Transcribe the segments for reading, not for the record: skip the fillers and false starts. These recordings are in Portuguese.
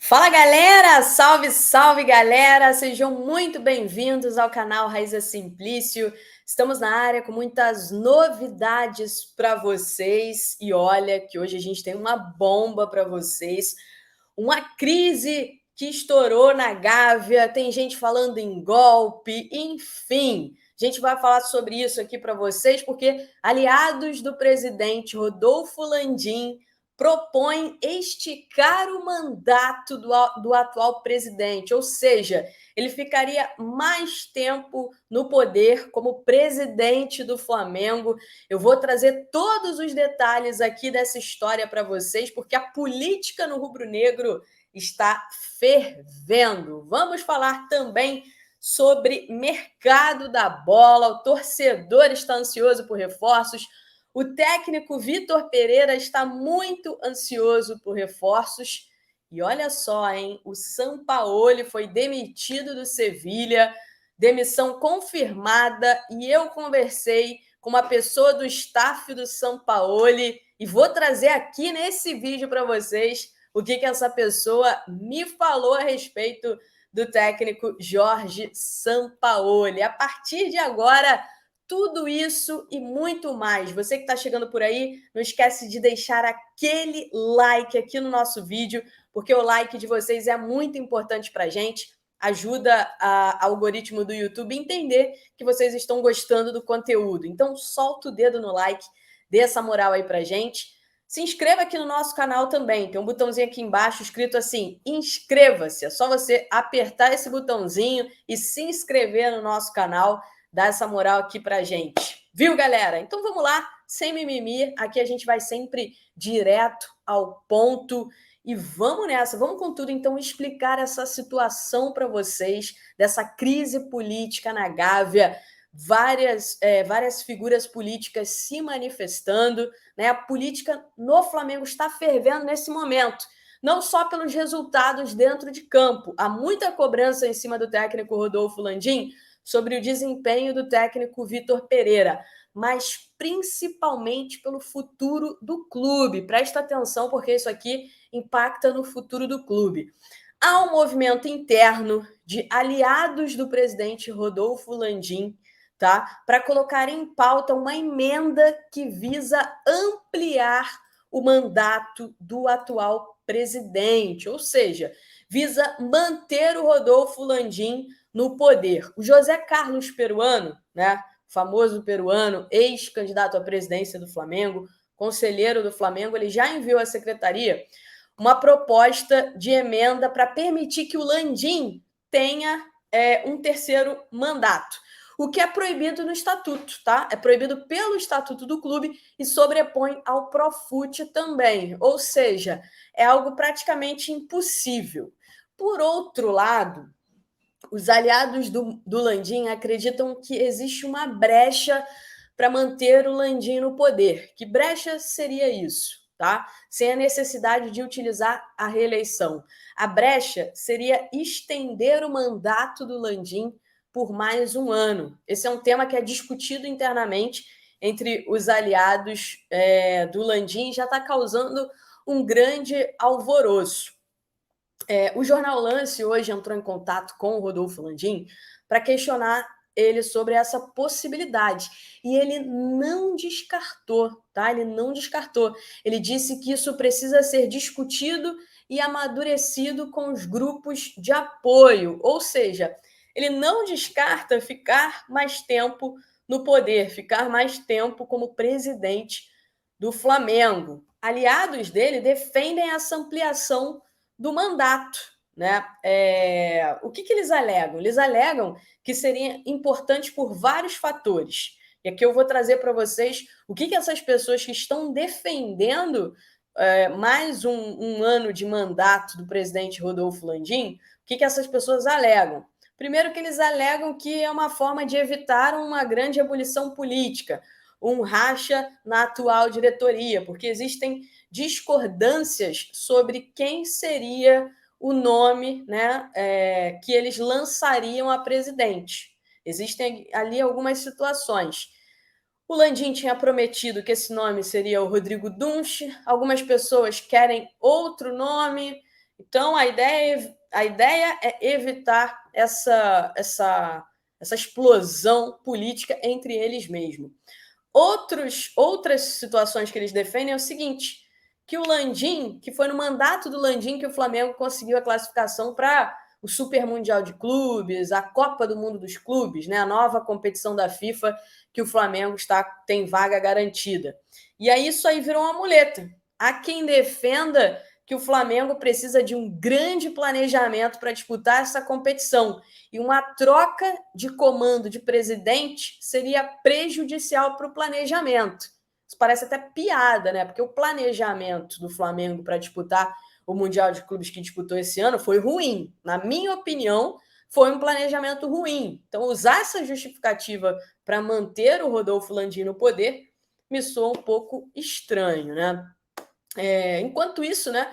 Fala galera, salve, salve galera, sejam muito bem-vindos ao canal Raiza Simplício. Estamos na área com muitas novidades para vocês e olha que hoje a gente tem uma bomba para vocês, uma crise que estourou na Gávea, tem gente falando em golpe, enfim. A gente vai falar sobre isso aqui para vocês porque aliados do presidente Rodolfo Landim propõe esticar o mandato do atual presidente, ou seja, ele ficaria mais tempo no poder como presidente do Flamengo. Eu vou trazer todos os detalhes aqui dessa história para vocês, porque a política no rubro-negro está fervendo. Vamos falar também sobre mercado da bola. O torcedor está ansioso por reforços. O técnico Vitor Pereira está muito ansioso por reforços. E olha só, hein? O Sampaoli foi demitido do Sevilha, demissão confirmada. E eu conversei com uma pessoa do staff do Sampaoli e vou trazer aqui nesse vídeo para vocês o que essa pessoa me falou a respeito do técnico Jorge Sampaoli. A partir de agora, tudo isso e muito mais. Você que está chegando por aí, não esquece de deixar aquele like aqui no nosso vídeo, porque o like de vocês é muito importante para a gente, ajuda o algoritmo do YouTube a entender que vocês estão gostando do conteúdo. Então, solta o dedo no like, dê essa moral aí para a gente. Se inscreva aqui no nosso canal também. Tem um botãozinho aqui embaixo escrito assim, inscreva-se. É só você apertar esse botãozinho e se inscrever no nosso canal. Dá essa moral aqui pra gente. Viu, galera? Então vamos lá, sem mimimi. Aqui a gente vai sempre direto ao ponto. E vamos nessa, vamos com tudo, então, explicar essa situação para vocês, dessa crise política na Gávea, várias figuras políticas se manifestando, né? A política no Flamengo está fervendo nesse momento, não só pelos resultados dentro de campo. Há muita cobrança em cima do técnico Rodolfo Landim sobre o desempenho do técnico Vitor Pereira, mas principalmente pelo futuro do clube. Presta atenção, porque isso aqui impacta no futuro do clube. Há um movimento interno de aliados do presidente Rodolfo Landim, tá? Para colocar em pauta uma emenda que visa ampliar o mandato do atual presidente, ou seja, visa manter o Rodolfo Landim no poder. O José Carlos Peruano, né, famoso peruano, ex-candidato à presidência do Flamengo, conselheiro do Flamengo, ele já enviou à secretaria uma proposta de emenda para permitir que o Landim tenha um terceiro mandato, o que é proibido no estatuto, tá? É proibido pelo estatuto do clube e sobrepõe ao Profut também, ou seja, é algo praticamente impossível. Por outro lado, os aliados do Landim acreditam que existe uma brecha para manter o Landim no poder. Que brecha seria isso? Tá? Sem a necessidade de utilizar a reeleição. A brecha seria estender o mandato do Landim por mais um ano. Esse é um tema que é discutido internamente entre os aliados do Landim e já está causando um grande alvoroço. O Jornal Lance hoje entrou em contato com o Rodolfo Landim para questionar ele sobre essa possibilidade. E ele não descartou, tá? Ele não descartou. Ele disse que isso precisa ser discutido e amadurecido com os grupos de apoio. Ou seja, ele não descarta ficar mais tempo no poder, ficar mais tempo como presidente do Flamengo. Aliados dele defendem essa ampliação do mandato, né? O que eles alegam? Eles alegam que seria importante por vários fatores. E aqui eu vou trazer para vocês o que essas pessoas que estão defendendo mais um ano de mandato do presidente Rodolfo Landim, o que essas pessoas alegam? Primeiro que eles alegam que é uma forma de evitar uma grande ebulição política, um racha na atual diretoria, porque existem discordâncias sobre quem seria o nome, né, que eles lançariam a presidente. Existem ali algumas situações. O Landim tinha prometido que esse nome seria o Rodrigo Dunche, algumas pessoas querem outro nome, Então, a ideia é evitar essa explosão política entre eles mesmos. Outras situações que eles defendem é o seguinte, que o Landim, que foi no mandato do Landim que o Flamengo conseguiu a classificação para o Super Mundial de Clubes, a Copa do Mundo dos Clubes, né, a nova competição da FIFA que o Flamengo tem vaga garantida. E aí isso aí virou uma muleta. Há quem defenda que o Flamengo precisa de um grande planejamento para disputar essa competição. E uma troca de comando de presidente seria prejudicial para o planejamento. Isso parece até piada, né? Porque o planejamento do Flamengo para disputar o Mundial de Clubes que disputou esse ano foi ruim. Na minha opinião, foi um planejamento ruim. Então, usar essa justificativa para manter o Rodolfo Landim no poder me soa um pouco estranho, né? Enquanto isso, né,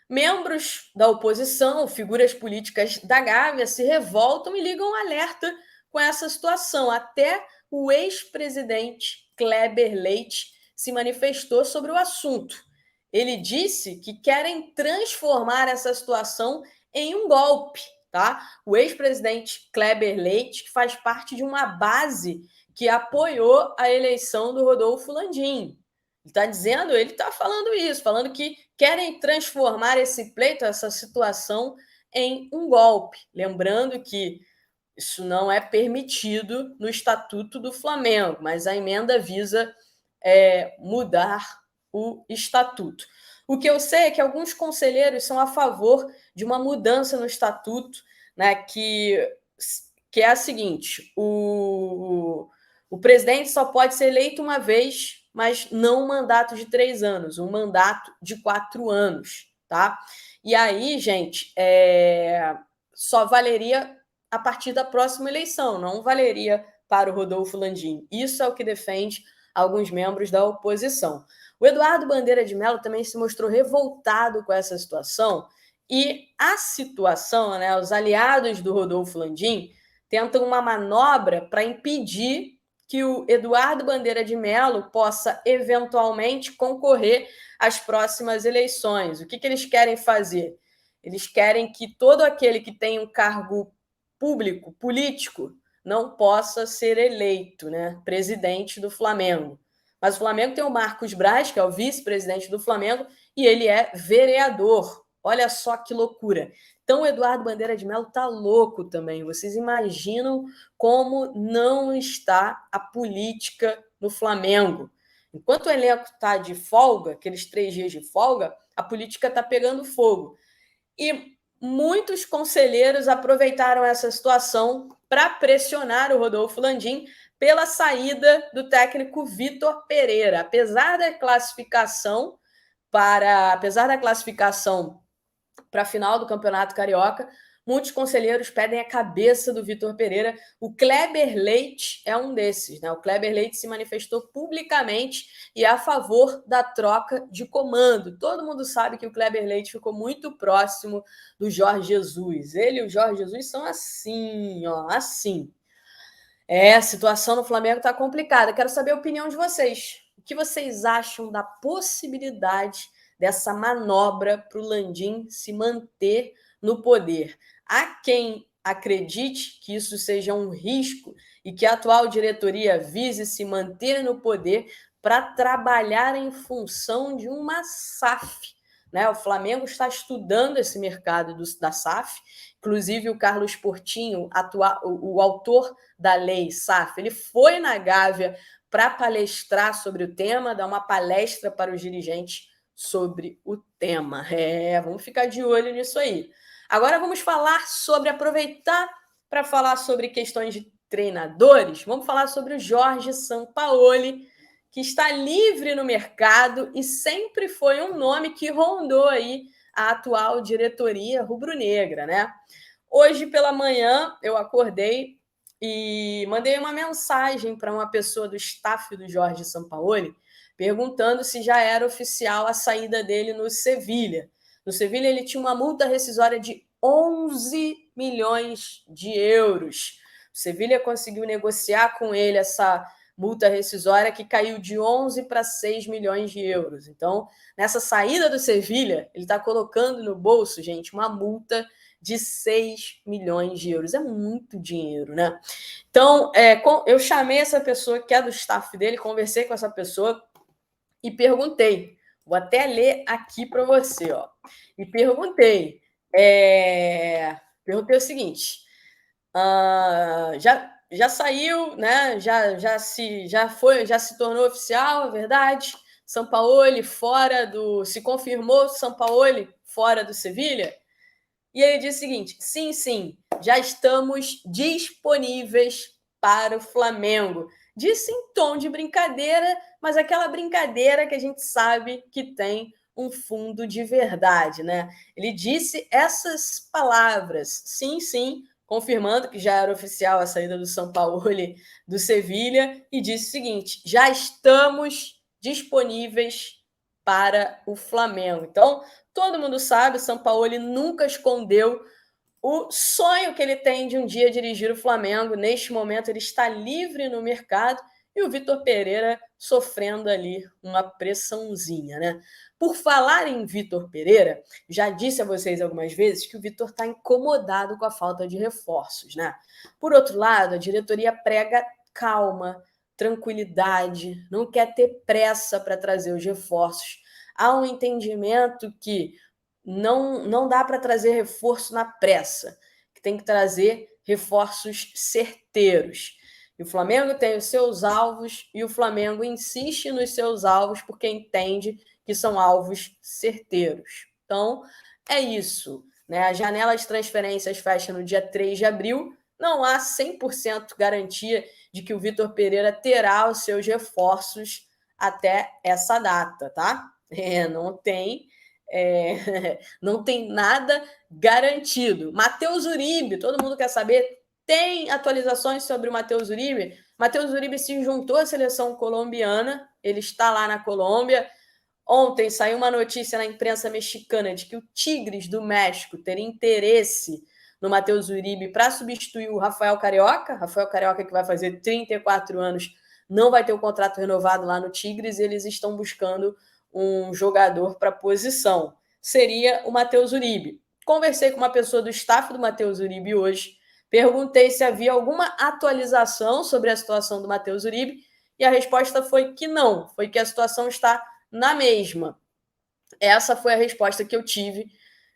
membros da oposição, figuras políticas da Gávea, se revoltam e ligam um alerta com essa situação. Até o ex-presidente Kleber Leite se manifestou sobre o assunto. Ele disse que querem transformar essa situação em um golpe. Tá? O ex-presidente Kleber Leite, que faz parte de uma base que apoiou a eleição do Rodolfo Landim. Ele está falando isso, falando que querem transformar esse pleito, essa situação, em um golpe. Lembrando que isso não é permitido no Estatuto do Flamengo, mas a emenda visa mudar o Estatuto. O que eu sei é que alguns conselheiros são a favor de uma mudança no Estatuto, né, que é a seguinte: o presidente só pode ser eleito uma vez, mas não um mandato de 3 anos, um mandato de 4 anos, tá? E aí, gente, só valeria a partir da próxima eleição, não valeria para o Rodolfo Landim. Isso é o que defende alguns membros da oposição. O Eduardo Bandeira de Mello também se mostrou revoltado com essa situação e a situação, né, os aliados do Rodolfo Landim tentam uma manobra para impedir que o Eduardo Bandeira de Mello possa eventualmente concorrer às próximas eleições. O que eles querem fazer? Eles querem que todo aquele que tem um cargo público, político, não possa ser eleito, né, presidente do Flamengo. Mas o Flamengo tem o Marcos Braz, que é o vice-presidente do Flamengo, e ele é vereador. Olha só que loucura. Então, o Eduardo Bandeira de Mello está louco também. Vocês imaginam como não está a política no Flamengo. Enquanto o elenco está de folga, aqueles 3 dias de folga, a política está pegando fogo. E muitos conselheiros aproveitaram essa situação para pressionar o Rodolfo Landim pela saída do técnico Vitor Pereira. Apesar da classificação para a final do Campeonato Carioca, muitos conselheiros pedem a cabeça do Vitor Pereira. O Kleber Leite é um desses, né? O Kleber Leite se manifestou publicamente e é a favor da troca de comando. Todo mundo sabe que o Kleber Leite ficou muito próximo do Jorge Jesus. Ele e o Jorge Jesus são assim, ó, assim. A situação no Flamengo está complicada. Quero saber a opinião de vocês. O que vocês acham da possibilidade dessa manobra para o Landim se manter no poder? Há quem acredite que isso seja um risco e que a atual diretoria vise se manter no poder para trabalhar em função de uma SAF. Né? O Flamengo está estudando esse mercado da SAF. Inclusive, o Carlos Portinho, o autor da lei SAF, ele foi na Gávea para palestrar sobre o tema, dar uma palestra para os dirigentes sobre o tema. Vamos ficar de olho nisso aí. Agora vamos aproveitar para falar sobre questões de treinadores. Vamos falar sobre o Jorge Sampaoli, que está livre no mercado e sempre foi um nome que rondou aí a atual diretoria rubro-negra, né? Hoje pela manhã eu acordei e mandei uma mensagem para uma pessoa do staff do Jorge Sampaoli, perguntando se já era oficial a saída dele no Sevilha. No Sevilha ele tinha uma multa rescisória de 11 milhões de euros. O Sevilha conseguiu negociar com ele essa multa rescisória que caiu de 11 para 6 milhões de euros. Então, nessa saída do Sevilha, ele está colocando no bolso, gente, uma multa de 6 milhões de euros. É muito dinheiro, né? Então, eu chamei essa pessoa que é do staff dele, conversei com essa pessoa e perguntei. Vou até ler aqui para você, ó. E perguntei. Perguntei o seguinte: já saiu, né? Já se tornou oficial, é verdade? Sampaoli fora do. Se confirmou Sampaoli fora do Sevilha? E ele disse o seguinte: sim, já estamos disponíveis para o Flamengo. Disse em tom de brincadeira, mas aquela brincadeira que a gente sabe que tem um fundo de verdade, né? Ele disse essas palavras, sim, confirmando que já era oficial a saída do Sampaoli do Sevilha, e disse o seguinte: já estamos disponíveis para o Flamengo. Então, todo mundo sabe, o Sampaoli nunca escondeu o sonho que ele tem de um dia dirigir o Flamengo. Neste momento, ele está livre no mercado e o Vitor Pereira sofrendo ali uma pressãozinha, né? Por falar em Vitor Pereira, já disse a vocês algumas vezes que o Vitor está incomodado com a falta de reforços, né? Por outro lado, a diretoria prega calma, tranquilidade, não quer ter pressa para trazer os reforços. Há um entendimento que não dá para trazer reforço na pressa, que tem que trazer reforços certeiros. E o Flamengo tem os seus alvos e o Flamengo insiste nos seus alvos porque entende que são alvos certeiros. Então, é isso. Né? A janela de transferências fecha no dia 3 de abril. Não há 100% garantia de que o Vitor Pereira terá os seus reforços até essa data, tá? Não tem não tem nada garantido. Matheus Uribe, todo mundo quer saber, tem atualizações sobre o Matheus Uribe? Matheus Uribe se juntou à seleção colombiana, ele está lá na Colômbia. Ontem saiu uma notícia na imprensa mexicana de que o Tigres do México teria interesse no Matheus Uribe para substituir o Rafael Carioca que vai fazer 34 anos, não vai ter o contrato renovado lá no Tigres, e eles estão buscando um jogador para a posição. Seria o Matheus Uribe. Conversei com uma pessoa do staff do Matheus Uribe hoje, perguntei se havia alguma atualização sobre a situação do Matheus Uribe, e a resposta foi que não, foi que a situação está na mesma. Essa foi a resposta que eu tive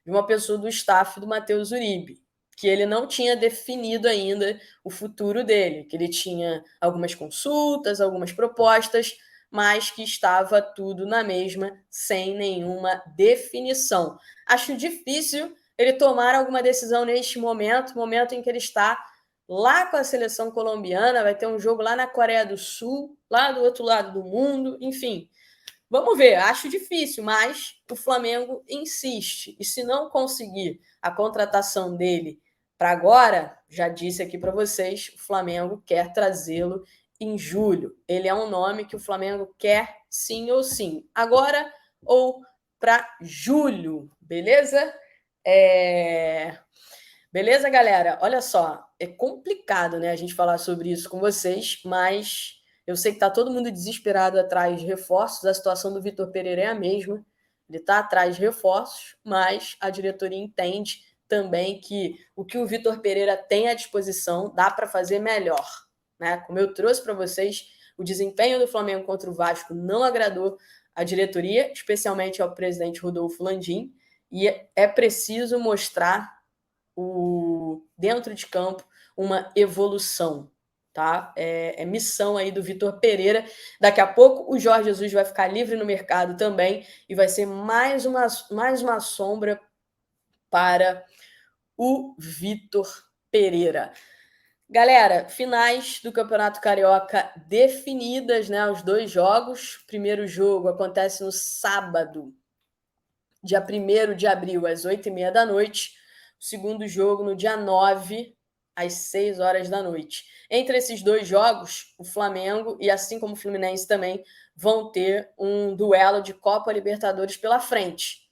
de uma pessoa do staff do Matheus Uribe, que ele não tinha definido ainda o futuro dele, que ele tinha algumas consultas, algumas propostas, mas que estava tudo na mesma, sem nenhuma definição. Acho difícil ele tomar alguma decisão neste momento em que ele está lá com a seleção colombiana, vai ter um jogo lá na Coreia do Sul, lá do outro lado do mundo, enfim. Vamos ver, acho difícil, mas o Flamengo insiste. E se não conseguir a contratação dele para agora, já disse aqui para vocês, o Flamengo quer trazê-lo em julho. Ele é um nome que o Flamengo quer sim ou sim. Agora ou para julho, beleza? Beleza, galera? Olha só, é complicado, né, a gente falar sobre isso com vocês, mas eu sei que está todo mundo desesperado atrás de reforços, a situação do Vitor Pereira é a mesma, ele está atrás de reforços, mas a diretoria entende também que o Vitor Pereira tem à disposição dá para fazer melhor. Né? Como eu trouxe para vocês, o desempenho do Flamengo contra o Vasco não agradou a diretoria, especialmente ao presidente Rodolfo Landim, e é preciso mostrar dentro de campo uma evolução. Tá? Missão aí do Vitor Pereira. Daqui a pouco o Jorge Jesus vai ficar livre no mercado também e vai ser mais uma sombra para o Vitor Pereira. Galera, finais do Campeonato Carioca definidas, né? Os 2 jogos. O primeiro jogo acontece no sábado, dia 1º de abril, às 8h30 da noite. O segundo jogo no dia 9, às 6 horas da noite. Entre esses 2 jogos, o Flamengo e assim como o Fluminense também vão ter um duelo de Copa Libertadores pela frente.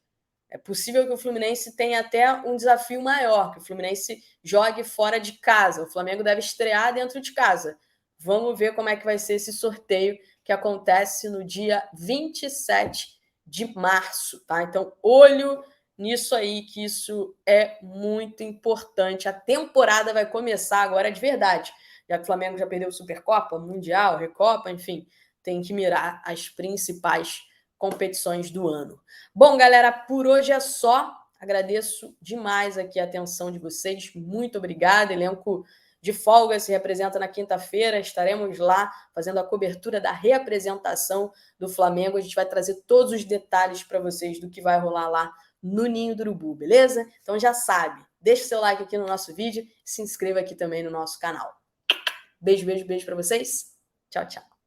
É possível que o Fluminense tenha até um desafio maior, que o Fluminense jogue fora de casa. O Flamengo deve estrear dentro de casa. Vamos ver como é que vai ser esse sorteio que acontece no dia 27 de março, tá? Então, olho nisso aí, que isso é muito importante. A temporada vai começar agora de verdade, já que o Flamengo já perdeu Supercopa, Mundial, Recopa, enfim, tem que mirar as principais competições do ano. Bom, galera, por hoje é só. Agradeço demais aqui a atenção de vocês. Muito obrigada. Elenco de folga se representa na quinta-feira. Estaremos lá fazendo a cobertura da reapresentação do Flamengo. A gente vai trazer todos os detalhes para vocês do que vai rolar lá no Ninho do Urubu, beleza? Então já sabe, deixa o seu like aqui no nosso vídeo e se inscreva aqui também no nosso canal. Beijo, beijo, beijo para vocês. Tchau, tchau.